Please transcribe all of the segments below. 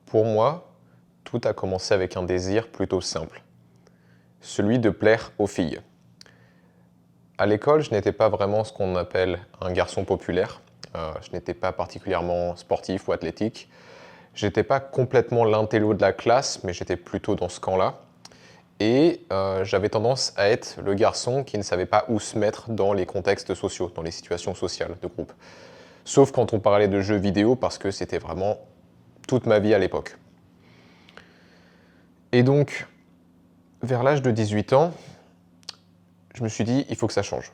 Pour moi, tout a commencé avec un désir plutôt simple, celui de plaire aux filles. À l'école, je n'étais pas vraiment ce qu'on appelle un garçon populaire. Je n'étais pas particulièrement sportif ou athlétique. Je n'étais pas complètement l'intello de la classe, mais j'étais plutôt dans ce camp-là. Et j'avais tendance à être le garçon qui ne savait pas où se mettre dans les contextes sociaux, dans les situations sociales de groupe. Sauf quand on parlait de jeux vidéo, parce que c'était vraiment toute ma vie à l'époque. Et donc, vers l'âge de 18 ans, je me suis dit, il faut que ça change.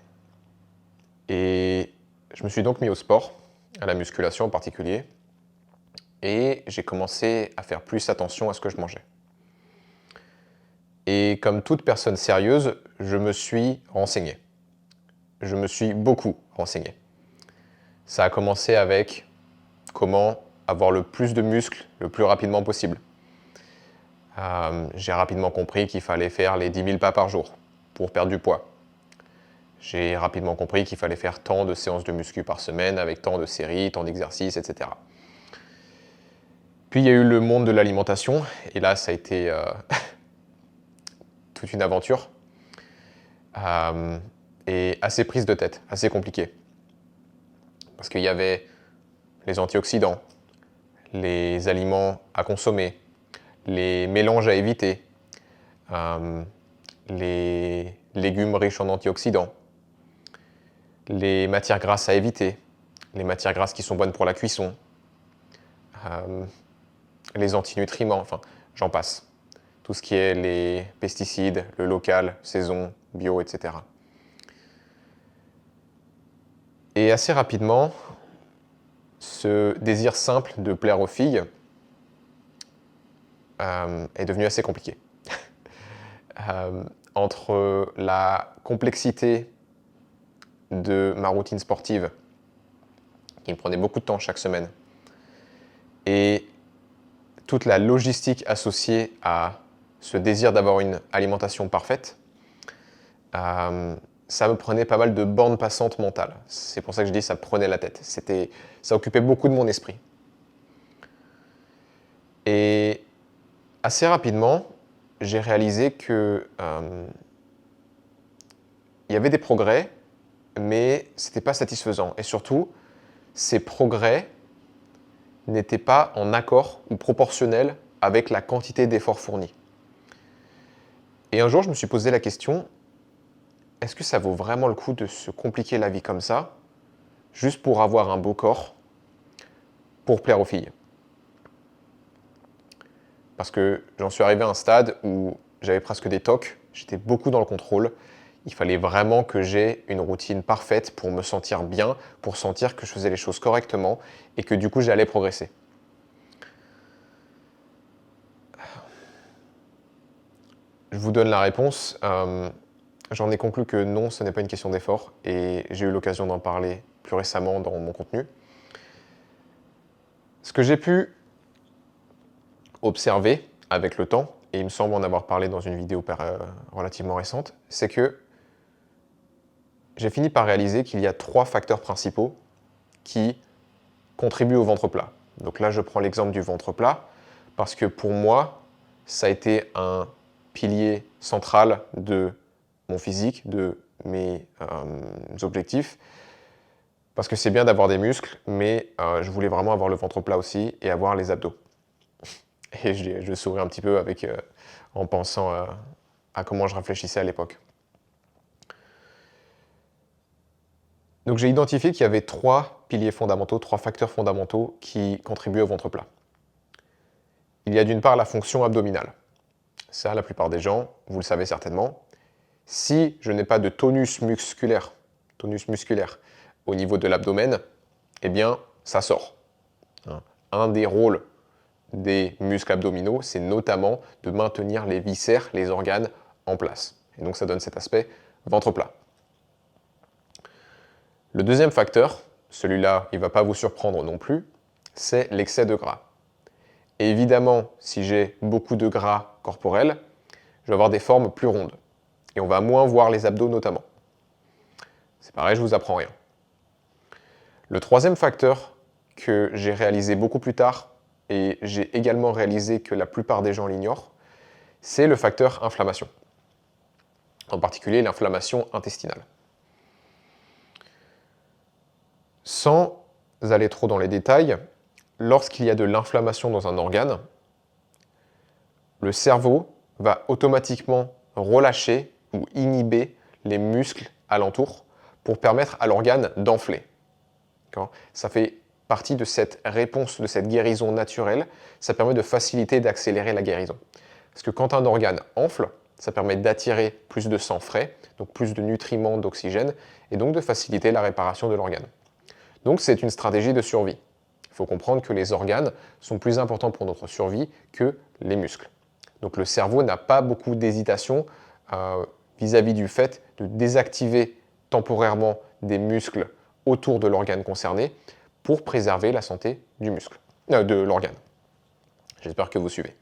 Et je me suis donc mis au sport, à la musculation en particulier, et j'ai commencé à faire plus attention à ce que je mangeais. Et comme toute personne sérieuse, je me suis renseigné. Je me suis beaucoup renseigné. Ça a commencé avec comment avoir le plus de muscles le plus rapidement possible. J'ai rapidement compris qu'il fallait faire les 10 000 pas par jour pour perdre du poids. J'ai rapidement compris qu'il fallait faire tant de séances de muscu par semaine avec tant de séries, tant d'exercices, etc. Puis il y a eu le monde de l'alimentation, et là ça a été toute une aventure, et assez prise de tête, assez compliquée. Parce qu'il y avait les antioxydants, les aliments à consommer, les mélanges à éviter, les légumes riches en antioxydants, les matières grasses à éviter, les matières grasses qui sont bonnes pour la cuisson, les antinutriments, enfin j'en passe. Tout ce qui est les pesticides, le local, saison, bio, etc. Et assez rapidement, ce désir simple de plaire aux filles est devenu assez compliqué. Entre la complexité de ma routine sportive, qui me prenait beaucoup de temps chaque semaine, et toute la logistique associée à ce désir d'avoir une alimentation parfaite, ça me prenait pas mal de bandes passantes mentales. C'est pour ça que je dis ça prenait la tête. Ça occupait beaucoup de mon esprit. Et assez rapidement, j'ai réalisé que il y avait des progrès, mais ce n'était pas satisfaisant. Et surtout, ces progrès n'étaient pas en accord ou proportionnels avec la quantité d'efforts fournis. Et un jour, je me suis posé la question, est-ce que ça vaut vraiment le coup de se compliquer la vie comme ça, juste pour avoir un beau corps, pour plaire aux filles? Parce que j'en suis arrivé à un stade où j'avais presque des tocs, j'étais beaucoup dans le contrôle. Il fallait vraiment que j'aie une routine parfaite pour me sentir bien, pour sentir que je faisais les choses correctement et que du coup j'allais progresser. Je vous donne la réponse. J'en ai conclu que non, ce n'est pas une question d'effort et j'ai eu l'occasion d'en parler plus récemment dans mon contenu. Ce que j'ai pu observer avec le temps, et il me semble en avoir parlé dans une vidéo relativement récente, c'est que j'ai fini par réaliser qu'il y a 3 facteurs principaux qui contribuent au ventre plat. Donc là, je prends l'exemple du ventre plat parce que pour moi, ça a été un pilier central de mon physique, de mes objectifs. Parce que c'est bien d'avoir des muscles, mais je voulais vraiment avoir le ventre plat aussi et avoir les abdos. Et je souris un petit peu en pensant à comment je réfléchissais à l'époque. Donc j'ai identifié qu'il y avait 3 piliers fondamentaux, 3 facteurs fondamentaux qui contribuent au ventre plat. Il y a d'une part la fonction abdominale. Ça, la plupart des gens, vous le savez certainement. Si je n'ai pas de tonus musculaire au niveau de l'abdomen, eh bien, ça sort. Un des rôles des muscles abdominaux, c'est notamment de maintenir les viscères, les organes en place. Et donc ça donne cet aspect ventre plat. Le deuxième facteur, celui-là, il ne va pas vous surprendre non plus, c'est l'excès de gras. Et évidemment, si j'ai beaucoup de gras corporel, je vais avoir des formes plus rondes. Et on va moins voir les abdos notamment. C'est pareil, je ne vous apprends rien. Le troisième facteur que j'ai réalisé beaucoup plus tard, et j'ai également réalisé que la plupart des gens l'ignorent, c'est le facteur inflammation, en particulier l'inflammation intestinale. Sans aller trop dans les détails, lorsqu'il y a de l'inflammation dans un organe, le cerveau va automatiquement relâcher ou inhiber les muscles alentours pour permettre à l'organe d'enfler. Ça fait partie de cette réponse, de cette guérison naturelle. Ça permet de faciliter et d'accélérer la guérison. Parce que quand un organe enfle, ça permet d'attirer plus de sang frais, donc plus de nutriments, d'oxygène, et donc de faciliter la réparation de l'organe. Donc c'est une stratégie de survie. Il faut comprendre que les organes sont plus importants pour notre survie que les muscles. Donc le cerveau n'a pas beaucoup d'hésitation vis-à-vis du fait de désactiver temporairement des muscles autour de l'organe concerné pour préserver la santé du muscle, de l'organe. J'espère que vous suivez.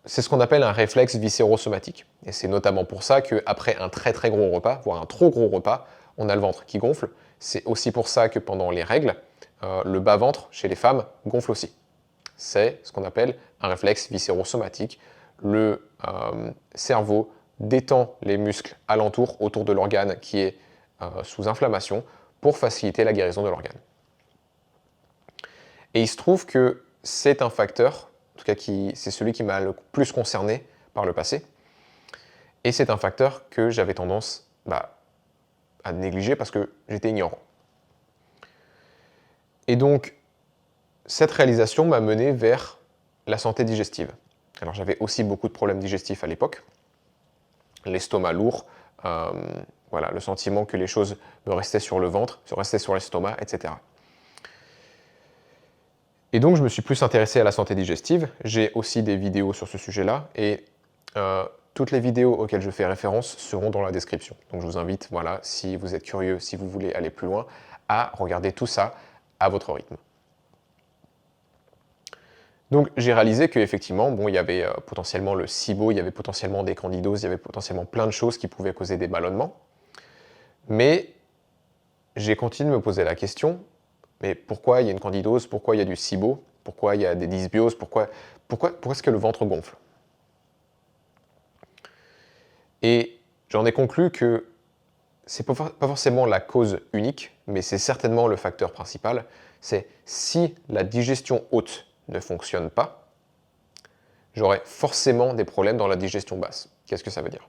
C'est ce qu'on appelle un réflexe viscérosomatique. Et c'est notamment pour ça qu'après un très très gros repas, voire un trop gros repas, on a le ventre qui gonfle. C'est aussi pour ça que pendant les règles, le bas-ventre chez les femmes gonfle aussi. C'est ce qu'on appelle un réflexe viscérosomatique. Le cerveau détend les muscles alentours autour de l'organe qui est sous inflammation pour faciliter la guérison de l'organe. Et il se trouve que c'est un facteur, en tout cas c'est celui qui m'a le plus concerné par le passé, et c'est un facteur que j'avais tendance à négliger parce que j'étais ignorant. Et donc, cette réalisation m'a mené vers la santé digestive. Alors j'avais aussi beaucoup de problèmes digestifs à l'époque, l'estomac lourd, le sentiment que les choses me restaient sur le ventre, se restaient sur l'estomac, etc. Et donc je me suis plus intéressé à la santé digestive. J'ai aussi des vidéos sur ce sujet-là, et toutes les vidéos auxquelles je fais référence seront dans la description. Donc je vous invite, si vous êtes curieux, si vous voulez aller plus loin, à regarder tout ça à votre rythme. Donc j'ai réalisé qu'effectivement, il y avait potentiellement le SIBO, il y avait potentiellement des candidoses, il y avait potentiellement plein de choses qui pouvaient causer des ballonnements. Mais j'ai continué de me poser la question, mais pourquoi il y a une candidose, pourquoi il y a du SIBO, pourquoi il y a des dysbioses, pourquoi est-ce que le ventre gonfle? Et j'en ai conclu que c'est pas forcément la cause unique, mais c'est certainement le facteur principal. C'est si la digestion haute ne fonctionne pas, j'aurai forcément des problèmes dans la digestion basse. Qu'est-ce que ça veut dire?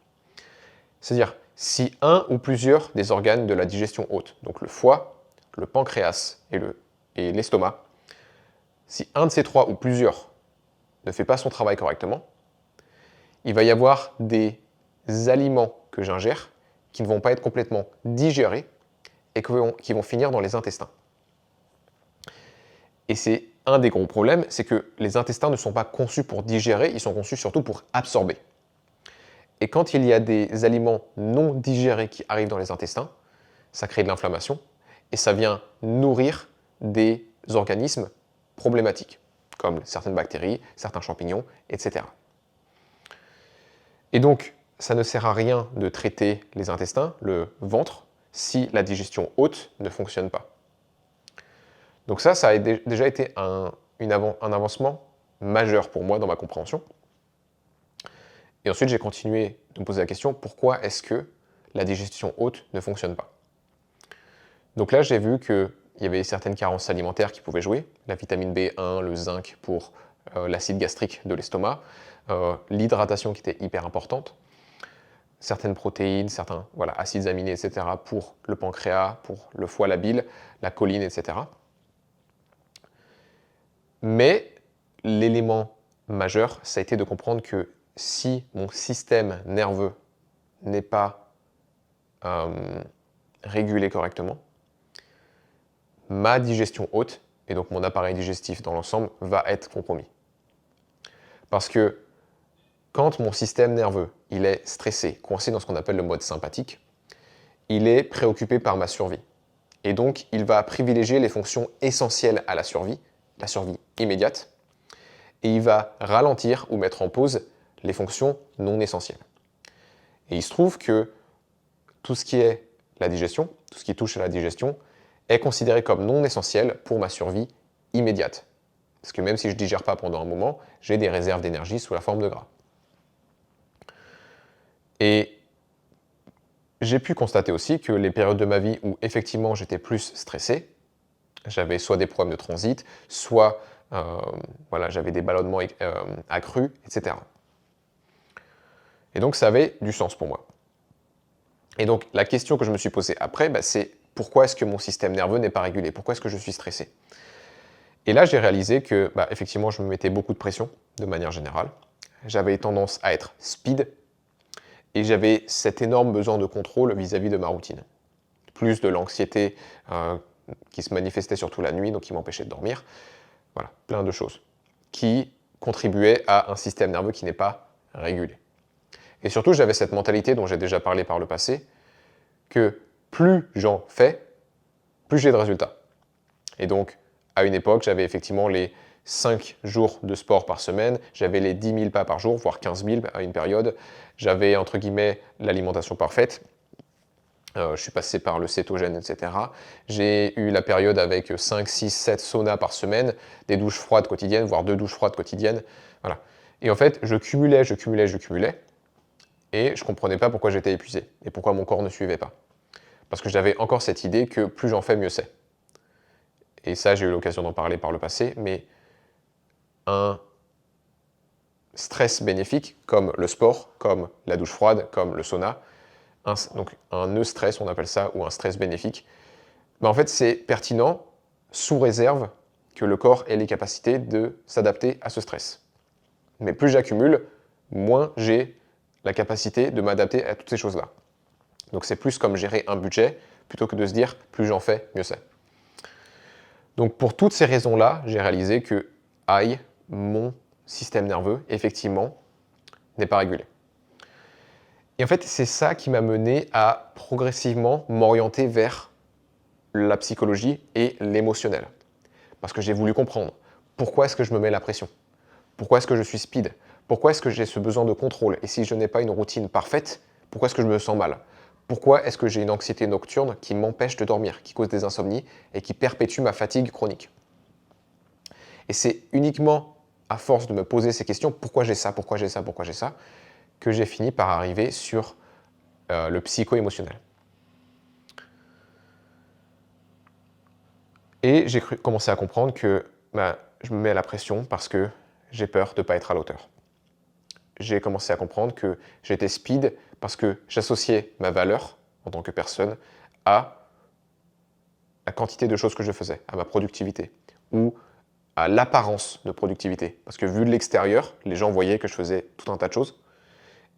C'est-à-dire, si un ou plusieurs des organes de la digestion haute, donc le foie, le pancréas et l'estomac, si un de ces trois ou plusieurs ne fait pas son travail correctement, il va y avoir des aliments que j'ingère qui ne vont pas être complètement digérés et qui vont finir dans les intestins. Et c'est un des gros problèmes, c'est que les intestins ne sont pas conçus pour digérer, ils sont conçus surtout pour absorber. Et quand il y a des aliments non digérés qui arrivent dans les intestins, ça crée de l'inflammation et ça vient nourrir des organismes problématiques, comme certaines bactéries, certains champignons, etc. Et donc, ça ne sert à rien de traiter les intestins, le ventre, si la digestion haute ne fonctionne pas. Donc ça a déjà été un avancement majeur pour moi dans ma compréhension. Et ensuite, j'ai continué de me poser la question, pourquoi est-ce que la digestion haute ne fonctionne pas? Donc là, j'ai vu qu'il y avait certaines carences alimentaires qui pouvaient jouer, la vitamine B1, le zinc pour l'acide gastrique de l'estomac, l'hydratation qui était hyper importante, certaines protéines, certains acides aminés, etc. pour le pancréas, pour le foie, la bile, la choline, etc. Mais l'élément majeur, ça a été de comprendre que si mon système nerveux n'est pas régulé correctement, ma digestion haute, et donc mon appareil digestif dans l'ensemble, va être compromis. Parce que quand mon système nerveux il est stressé, coincé dans ce qu'on appelle le mode sympathique, il est préoccupé par ma survie. Et donc, il va privilégier les fonctions essentielles à la survie immédiate, et il va ralentir ou mettre en pause les fonctions non essentielles. Et il se trouve que tout ce qui est la digestion, tout ce qui touche à la digestion, est considéré comme non essentiel pour ma survie immédiate. Parce que même si je ne digère pas pendant un moment, j'ai des réserves d'énergie sous la forme de gras. Et j'ai pu constater aussi que les périodes de ma vie où effectivement j'étais plus stressé, j'avais soit des problèmes de transit, soit voilà, j'avais des ballonnements accrus, etc. Et donc ça avait du sens pour moi. Et donc la question que je me suis posée après, c'est pourquoi est-ce que mon système nerveux n'est pas régulé? Pourquoi est-ce que je suis stressé? Et là j'ai réalisé que effectivement je me mettais beaucoup de pression de manière générale. J'avais tendance à être speed et j'avais cet énorme besoin de contrôle vis-à-vis de ma routine. Plus de l'anxiété qui se manifestait surtout la nuit, donc qui m'empêchait de dormir. Voilà, plein de choses qui contribuaient à un système nerveux qui n'est pas régulé. Et surtout, j'avais cette mentalité dont j'ai déjà parlé par le passé, que plus j'en fais, plus j'ai de résultats. Et donc, à une époque, j'avais effectivement les 5 jours de sport par semaine, j'avais les 10 000 pas par jour, voire 15 000 à une période, j'avais entre guillemets l'alimentation parfaite, je suis passé par le cétogène, etc. J'ai eu la période avec 5, 6, 7 saunas par semaine, des douches froides quotidiennes, voire 2 douches froides quotidiennes. Voilà. Et en fait, je cumulais, et je ne comprenais pas pourquoi j'étais épuisé, et pourquoi mon corps ne suivait pas. Parce que j'avais encore cette idée que plus j'en fais, mieux c'est. Et ça, j'ai eu l'occasion d'en parler par le passé, mais un stress bénéfique, comme le sport, comme la douche froide, comme le sauna, donc un eustress, on appelle ça, ou un stress bénéfique, en fait, c'est pertinent sous réserve que le corps ait les capacités de s'adapter à ce stress. Mais plus j'accumule, moins j'ai la capacité de m'adapter à toutes ces choses-là. Donc c'est plus comme gérer un budget, plutôt que de se dire plus j'en fais, mieux c'est. Donc pour toutes ces raisons-là, j'ai réalisé que, aïe, mon système nerveux, effectivement, n'est pas régulé. Et en fait, c'est ça qui m'a mené à progressivement m'orienter vers la psychologie et l'émotionnel. Parce que j'ai voulu comprendre pourquoi est-ce que je me mets la pression? Pourquoi est-ce que je suis speed? Pourquoi est-ce que j'ai ce besoin de contrôle? Et si je n'ai pas une routine parfaite, pourquoi est-ce que je me sens mal? Pourquoi est-ce que j'ai une anxiété nocturne qui m'empêche de dormir, qui cause des insomnies et qui perpétue ma fatigue chronique? Et c'est uniquement à force de me poser ces questions, pourquoi j'ai ça, pourquoi j'ai ça, pourquoi j'ai ça, que j'ai fini par arriver sur le psycho-émotionnel. Et j'ai commencé à comprendre que je me mets à la pression parce que j'ai peur de ne pas être à l'auteur. J'ai commencé à comprendre que j'étais speed parce que j'associais ma valeur en tant que personne à la quantité de choses que je faisais, à ma productivité ou à l'apparence de productivité. Parce que vu de l'extérieur, les gens voyaient que je faisais tout un tas de choses.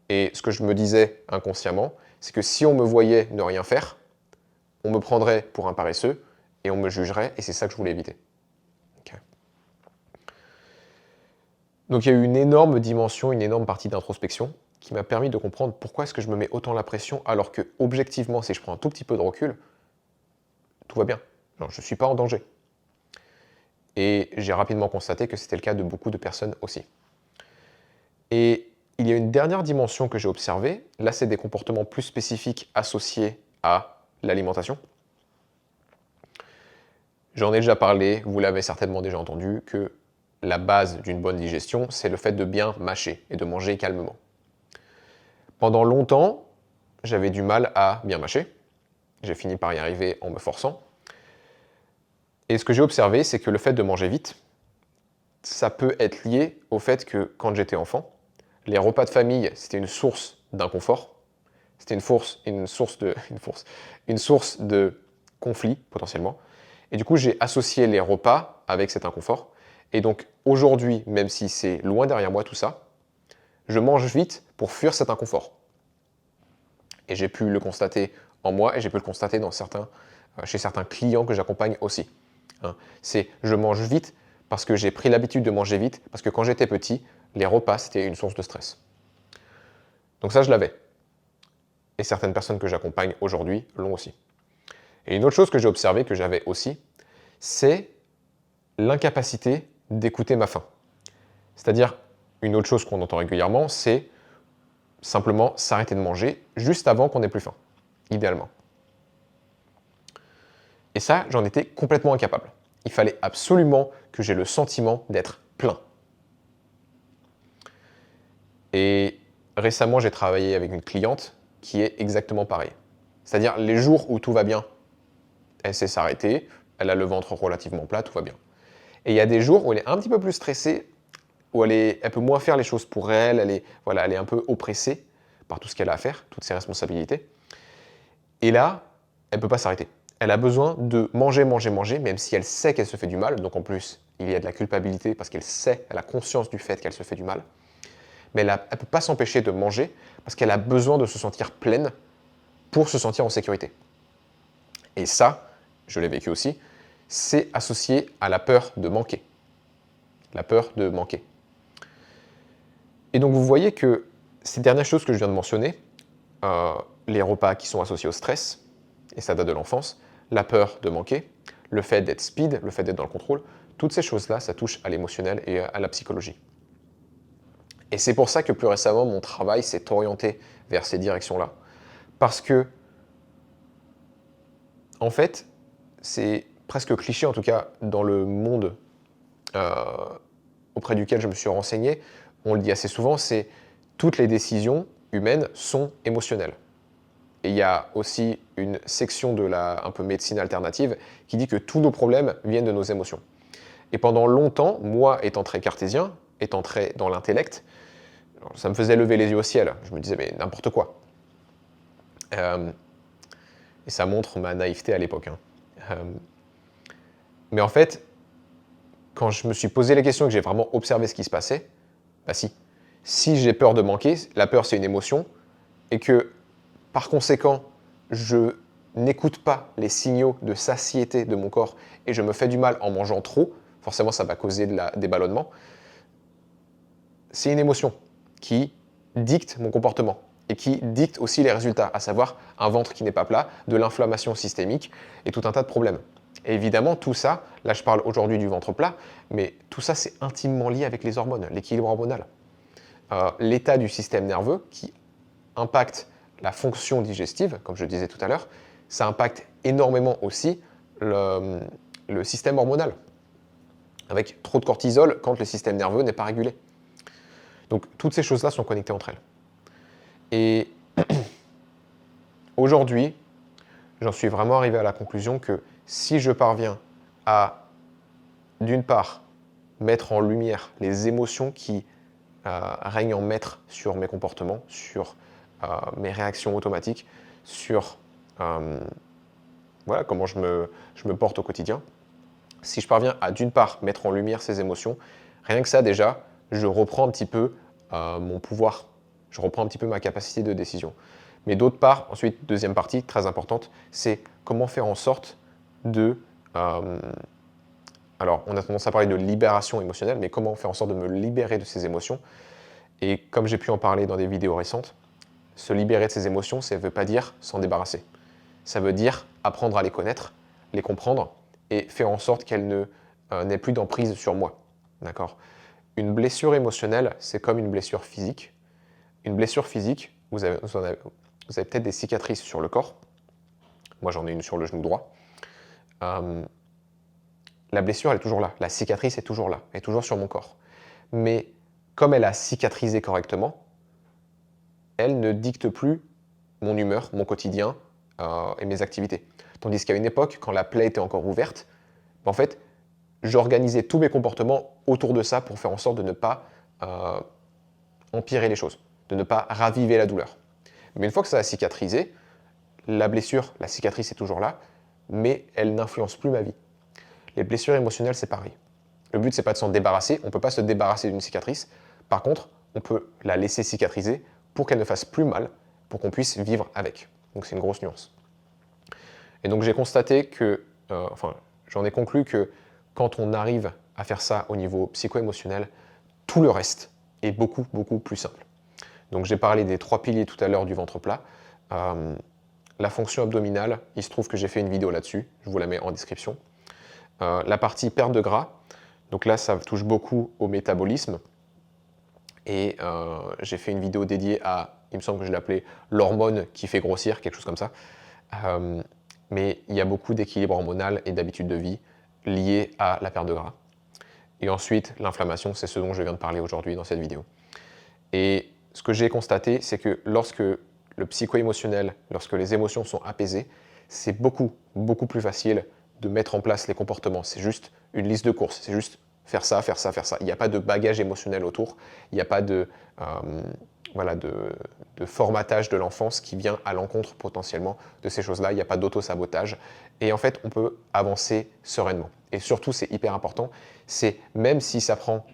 Et ce que je me disais inconsciemment, c'est que si on me voyait ne rien faire, on me prendrait pour un paresseux et on me jugerait, et c'est ça que je voulais éviter. Okay. Donc il y a eu une énorme dimension, une énorme partie d'introspection qui m'a permis de comprendre pourquoi est-ce que je me mets autant la pression alors que, objectivement, si je prends un tout petit peu de recul, tout va bien. Genre, je ne suis pas en danger. Et j'ai rapidement constaté que c'était le cas de beaucoup de personnes aussi. Et il y a une dernière dimension que j'ai observée, là c'est des comportements plus spécifiques associés à l'alimentation. J'en ai déjà parlé, vous l'avez certainement déjà entendu, que la base d'une bonne digestion, c'est le fait de bien mâcher et de manger calmement. Pendant longtemps, j'avais du mal à bien mâcher. J'ai fini par y arriver en me forçant. Et ce que j'ai observé, c'est que le fait de manger vite, ça peut être lié au fait que quand j'étais enfant, les repas de famille, c'était une source d'inconfort. C'était une source de conflit, potentiellement. Et du coup, j'ai associé les repas avec cet inconfort. Et donc, aujourd'hui, même si c'est loin derrière moi tout ça, je mange vite pour fuir cet inconfort. Et j'ai pu le constater en moi et j'ai pu le constater chez certains clients que j'accompagne aussi. C'est je mange vite parce que j'ai pris l'habitude de manger vite, parce que quand j'étais petit, les repas, c'était une source de stress. Donc ça, je l'avais. Et certaines personnes que j'accompagne aujourd'hui l'ont aussi. Et une autre chose que j'ai observé, que j'avais aussi, c'est l'incapacité d'écouter ma faim. C'est-à-dire, une autre chose qu'on entend régulièrement, c'est simplement s'arrêter de manger juste avant qu'on ait plus faim, idéalement. Et ça, j'en étais complètement incapable. Il fallait absolument que j'ai le sentiment d'être plein. Et récemment, j'ai travaillé avec une cliente qui est exactement pareil. C'est-à-dire, les jours où tout va bien, elle sait s'arrêter, elle a le ventre relativement plat, tout va bien. Et il y a des jours où elle est un petit peu plus stressée, où elle peut moins faire les choses pour elle, elle est un peu oppressée par tout ce qu'elle a à faire, toutes ses responsabilités. Et là, elle ne peut pas s'arrêter. Elle a besoin de manger, manger, manger, même si elle sait qu'elle se fait du mal. Donc en plus, il y a de la culpabilité parce qu'elle sait, elle a conscience du fait qu'elle se fait du mal. Mais elle ne peut pas s'empêcher de manger parce qu'elle a besoin de se sentir pleine pour se sentir en sécurité. Et ça, je l'ai vécu aussi, c'est associé à la peur de manquer. La peur de manquer. Et donc vous voyez que ces dernières choses que je viens de mentionner, les repas qui sont associés au stress, et ça date de l'enfance, la peur de manquer, le fait d'être speed, le fait d'être dans le contrôle, toutes ces choses-là, ça touche à l'émotionnel et à la psychologie. Et c'est pour ça que plus récemment, mon travail s'est orienté vers ces directions-là. Parce que, en fait, c'est presque cliché, en tout cas dans le monde auprès duquel je me suis renseigné, on le dit assez souvent, c'est toutes les décisions humaines sont émotionnelles. Et il y a aussi une section de la un peu médecine alternative qui dit que tous nos problèmes viennent de nos émotions. Et pendant longtemps, moi étant très cartésien, étant très dans l'intellect, ça me faisait lever les yeux au ciel. Je me disais, mais n'importe quoi. Et ça montre ma naïveté à l'époque. Mais en fait, quand je me suis posé la question et que j'ai vraiment observé ce qui se passait, bah si. Si j'ai peur de manquer, la peur c'est une émotion, et que par conséquent, je n'écoute pas les signaux de satiété de mon corps et je me fais du mal en mangeant trop, forcément ça va causer des ballonnements. C'est une émotion qui dicte mon comportement et qui dicte aussi les résultats, à savoir un ventre qui n'est pas plat, de l'inflammation systémique et tout un tas de problèmes. Et évidemment, tout ça, là je parle aujourd'hui du ventre plat, mais tout ça c'est intimement lié avec les hormones, l'équilibre hormonal. L'état du système nerveux qui impacte la fonction digestive, comme je disais tout à l'heure, ça impacte énormément aussi le système hormonal, avec trop de cortisol quand le système nerveux n'est pas régulé. Donc toutes ces choses-là sont connectées entre elles. Et aujourd'hui, j'en suis vraiment arrivé à la conclusion que si je parviens à, d'une part, mettre en lumière les émotions qui règnent en maître sur mes comportements, sur mes réactions automatiques, sur voilà, comment je me porte au quotidien. Si je parviens à, d'une part, mettre en lumière ces émotions, rien que ça déjà, je reprends un petit peu mon pouvoir, je reprends un petit peu ma capacité de décision. Mais d'autre part, ensuite, deuxième partie, très importante, c'est comment faire en sorte de... alors, on a tendance à parler de libération émotionnelle, mais comment faire en sorte de me libérer de ces émotions. Et comme j'ai pu en parler dans des vidéos récentes, se libérer de ces émotions, ça ne veut pas dire s'en débarrasser. Ça veut dire apprendre à les connaître, les comprendre et faire en sorte qu'elles n'aient plus d'emprise sur moi. D'accord ? Une blessure émotionnelle, c'est comme une blessure physique. Une blessure physique, vous avez peut-être des cicatrices sur le corps. Moi, j'en ai une sur le genou droit. La blessure, elle est toujours là. La cicatrice est toujours là. Elle est toujours sur mon corps. Mais comme elle a cicatrisé correctement, elle ne dicte plus mon humeur, mon quotidien et mes activités. Tandis qu'à une époque, quand la plaie était encore ouverte, en fait, j'organisais tous mes comportements autour de ça pour faire en sorte de ne pas empirer les choses, de ne pas raviver la douleur. Mais une fois que ça a cicatrisé, la blessure, la cicatrice est toujours là, mais elle n'influence plus ma vie. Les blessures émotionnelles, c'est pareil. Le but, c'est pas de s'en débarrasser, on ne peut pas se débarrasser d'une cicatrice. Par contre, on peut la laisser cicatriser pour qu'elle ne fasse plus mal, pour qu'on puisse vivre avec. Donc c'est une grosse nuance. Et donc j'ai constaté que, j'en ai conclu que quand on arrive à faire ça au niveau psycho-émotionnel, tout le reste est beaucoup, beaucoup plus simple. Donc j'ai parlé des 3 piliers tout à l'heure du ventre plat. La fonction abdominale, il se trouve que j'ai fait une vidéo là-dessus, je vous la mets en description. La partie perte de gras, donc là ça touche beaucoup au métabolisme. Et j'ai fait une vidéo dédiée à, il me semble que je l'appelais l'hormone qui fait grossir, quelque chose comme ça. Mais il y a beaucoup d'équilibre hormonal et d'habitude de vie. liées à la perte de gras. Et ensuite, l'inflammation, c'est ce dont je viens de parler aujourd'hui dans cette vidéo. Et ce que j'ai constaté, c'est que lorsque le psycho-émotionnel, lorsque les émotions sont apaisées, c'est beaucoup, beaucoup plus facile de mettre en place les comportements. C'est juste une liste de courses, c'est juste faire ça, faire ça, faire ça. Il n'y a pas de bagage émotionnel autour, il n'y a pas de formatage de l'enfance qui vient à l'encontre potentiellement de ces choses-là, il n'y a pas d'auto-sabotage. Et en fait, on peut avancer sereinement. Et surtout, c'est hyper important, c'est même si ça prend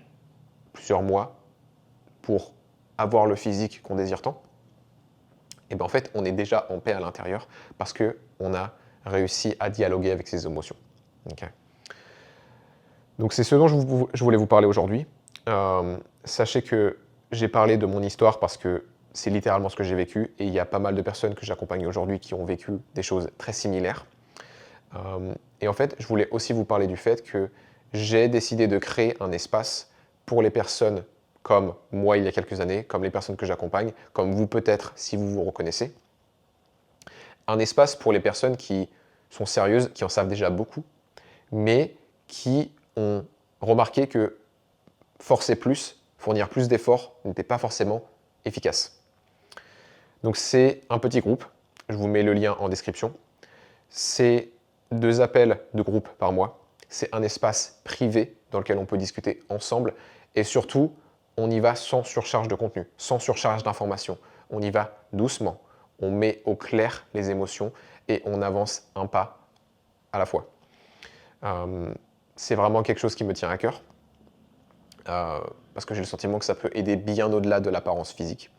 plusieurs mois pour avoir le physique qu'on désire tant, et bien en fait, on est déjà en paix à l'intérieur parce qu'on a réussi à dialoguer avec ses émotions. Okay. Donc c'est ce dont je voulais vous parler aujourd'hui. Sachez que j'ai parlé de mon histoire parce que c'est littéralement ce que j'ai vécu et il y a pas mal de personnes que j'accompagne aujourd'hui qui ont vécu des choses très similaires. Et en fait, je voulais aussi vous parler du fait que j'ai décidé de créer un espace pour les personnes comme moi il y a quelques années, comme les personnes que j'accompagne, comme vous peut-être si vous vous reconnaissez. Un espace pour les personnes qui sont sérieuses, qui en savent déjà beaucoup, mais qui ont remarqué que forcer plus, fournir plus d'efforts n'était pas forcément efficace. Donc c'est un petit groupe, je vous mets le lien en description. C'est 2 appels de groupe par mois. C'est un espace privé dans lequel on peut discuter ensemble et surtout, on y va sans surcharge de contenu, sans surcharge d'informations. On y va doucement, on met au clair les émotions et on avance un pas à la fois. C'est vraiment quelque chose qui me tient à cœur parce que j'ai le sentiment que ça peut aider bien au-delà de l'apparence physique.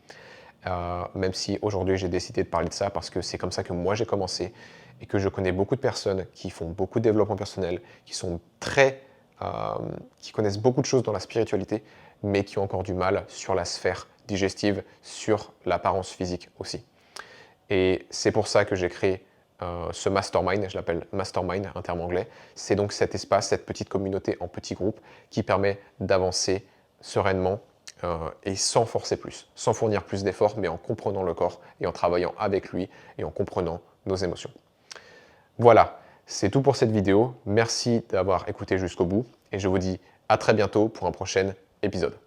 Même si aujourd'hui j'ai décidé de parler de ça parce que c'est comme ça que moi j'ai commencé et que je connais beaucoup de personnes qui font beaucoup de développement personnel, qui sont qui connaissent beaucoup de choses dans la spiritualité, mais qui ont encore du mal sur la sphère digestive, sur l'apparence physique aussi. Et c'est pour ça que j'ai créé ce mastermind, je l'appelle mastermind, un terme anglais. C'est donc cet espace, cette petite communauté en petits groupes qui permet d'avancer sereinement et sans forcer plus, sans fournir plus d'efforts, mais en comprenant le corps et en travaillant avec lui et en comprenant nos émotions. Voilà, c'est tout pour cette vidéo. Merci d'avoir écouté jusqu'au bout et je vous dis à très bientôt pour un prochain épisode.